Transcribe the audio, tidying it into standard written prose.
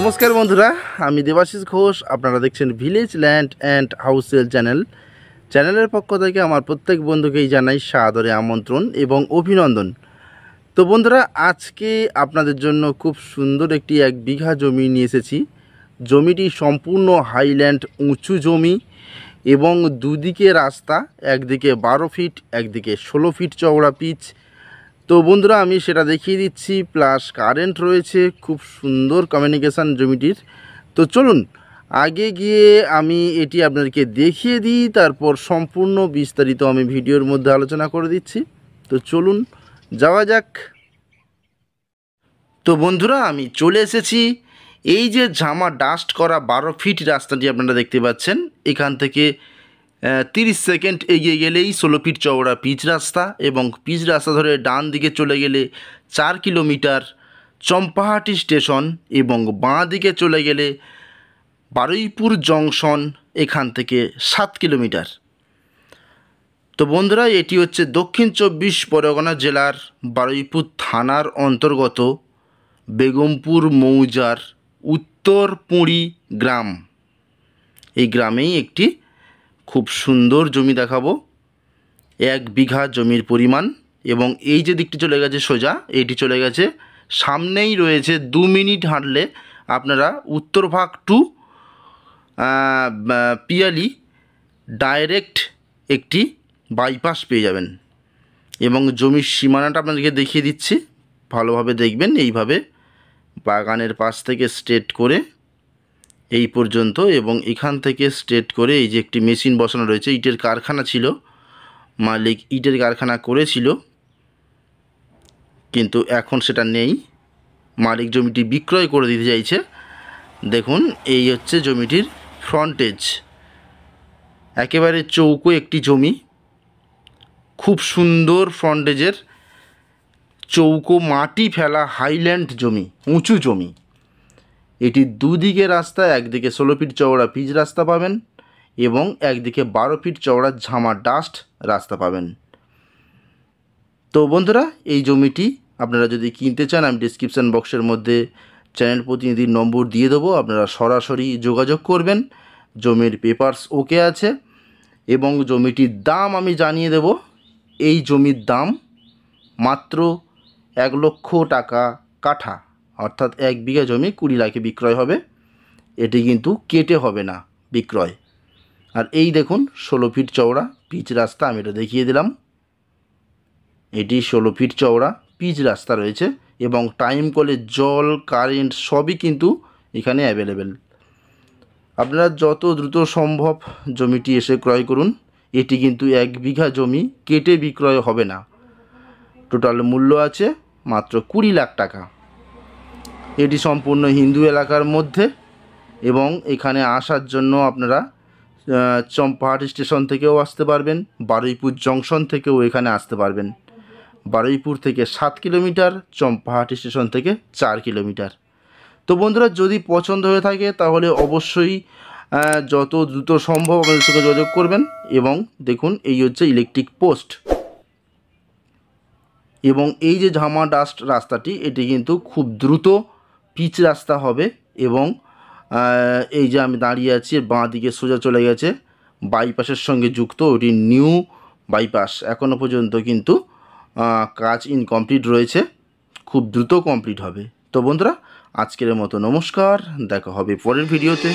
নমস্কার বন্ধুরা, আমি দেবাশিস ঘোষ। আপনারা দেখছেন village land and house sale চ্যানেলের পক্ষ থেকে আমার প্রত্যেক বন্ধুকেই জানাই সাদরে আমন্ত্রণ এবং অভিনন্দন। তো বন্ধুরা, আজকে আপনাদের জন্য খুব সুন্দর একটি 1 বিঘা জমি নিয়ে এসেছি। জমিটি সম্পূর্ণ হাইল্যান্ড উঁচু জমি এবং দুদিকে রাস্তা, একদিকে 12 ফিট একদিকে 16 ফিট চওড়া পিচ। তো বন্ধুরা, আমি সেটা দেখিয়ে দিচ্ছি, প্লাস কারেন্ট রয়েছে, খুব সুন্দর কমিউনিকেশান জমিটির। তো চলুন আগে গিয়ে আমি এটি আপনাদেরকে দেখিয়ে দিই, তারপর সম্পূর্ণ বিস্তারিত আমি ভিডিওর মধ্যে আলোচনা করে দিচ্ছি। তো চলুন যাওয়া যাক। তো বন্ধুরা, আমি চলে এসেছি। এই যে ঝামা ডাস্ট করা 12 ফিট রাস্তাটি আপনারা দেখতে পাচ্ছেন, এখান থেকে 30 সেকেন্ড এগিয়ে গেলেই 16 ফিট চওড়া পিচ রাস্তা, এবং পিচ রাস্তা ধরে ডান দিকে চলে গেলে 4 কিলোমিটার চম্পাহাটি স্টেশন, এবং বাঁ দিকে চলে গেলে বারুইপুর জংশন, এখান থেকে 7 কিলোমিটার। তো বন্ধুরা, এটি হচ্ছে দক্ষিণ 24 পরগনা জেলার বারুইপুর থানার অন্তর্গত বেগমপুর মৌজার উত্তর পুঁড়ি গ্রাম। এই গ্রামেই একটি খুব সুন্দর জমি দেখাবো, 1 বিঘা জমির পরিমাণ। এবং এই যে দিকটি চলে গেছে সোজা, এইটি চলে গেছে, সামনেই রয়েছে 2 মিনিট হাঁটলে আপনারা উত্তরভাগ টু পিয়ালি ডাইরেক্ট একটি বাইপাস পেয়ে যাবেন। এবং জমির সীমানাটা আপনাদেরকে দেখিয়ে দিচ্ছি, ভালোভাবে দেখবেন। এইভাবে বাগানের পাশ থেকে স্ট্রেট করে এই পর্যন্ত, এবং এখান থেকে স্ট্রেট করে এই যে একটি মেশিন বসানো রয়েছে, ইটের কারখানা ছিল, মালিক ইটের কারখানা করেছিল, কিন্তু এখন সেটা নেই, মালিক জমিটি বিক্রয় করে দিতে চাইছে। দেখুন, এই হচ্ছে জমিটির ফ্রন্টেজ, একেবারে চৌকো একটি জমি, খুব সুন্দর ফ্রন্টেজের চৌকো মাটি ফেলা হাইল্যান্ড জমি, উঁচু জমি। এটি দুদিকে রাস্তা, একদিকে 16 ফিট চওড়া পিচ রাস্তা পাবেন এবং একদিকে 12 ফিট চওড়া ঝামা ডাস্ট রাস্তা পাবেন। তো বন্ধুরা, এই জমিটি আপনারা যদি কিনতে চান, আমি ডিসক্রিপশান বক্সের মধ্যে চ্যানেল প্রতিনিধির নম্বর দিয়ে দেবো, আপনারা সরাসরি যোগাযোগ করবেন। জমির পেপারস ওকে আছে, এবং জমিটির দাম আমি জানিয়ে দেব। এই জমির দাম মাত্র 1 লক্ষ টাকা কাঠা, অর্থাৎ 1 বিঘা জমি 20 লাখে বিক্রয় হবে। এটি কিন্তু কেটে হবে না বিক্রয়। আর এই দেখুন 16 ফিট চওড়া পিচ রাস্তা, আমি এটা দেখিয়ে দিলাম। এটি 16 ফিট চওড়া পিচ রাস্তা রয়েছে, এবং টাইম কলে জল কারেন্ট সবই কিন্তু এখানে অ্যাভেলেবেল। আপনারা যত দ্রুত সম্ভব জমিটি এসে ক্রয় করুন। এটি কিন্তু 1 বিঘা জমি কেটে বিক্রয় হবে না। টোটাল মূল্য আছে মাত্র 20 লাখ টাকা। এটি সম্পূর্ণ হিন্দু এলাকার মধ্যে, এবং এখানে আসার জন্য আপনারা চম্পাহাটি স্টেশন থেকেও আসতে পারবেন, বারুইপুর জংশন থেকেও এখানে আসতে পারবেন। বারুইপুর থেকে 7 কিলোমিটার, চম্পাহাটি স্টেশন থেকে 4 কিলোমিটার। তো বন্ধুরা, যদি পছন্দ হয়ে থাকে তাহলে অবশ্যই যত দ্রুত সম্ভব আমাদের সঙ্গে যোগাযোগ করবেন। এবং দেখুন, এই হচ্ছে ইলেকট্রিক পোস্ট, এবং এই যে ঝামা ডাস্ট রাস্তাটি, এটি কিন্তু খুব দ্রুত পিচ রাস্তা হবে। এবং এই যে আমি দাঁড়িয়ে আছি, বাঁ দিকে সোজা চলে গেছে বাইপাসের সঙ্গে যুক্ত, ওটি নিউ বাইপাস। এখনও পর্যন্ত কিন্তু কাজ ইনকমপ্লিট রয়েছে, খুব দ্রুত কমপ্লিট হবে। তো বন্ধুরা, আজকের মতো নমস্কার, দেখা হবে পরের ভিডিওতে।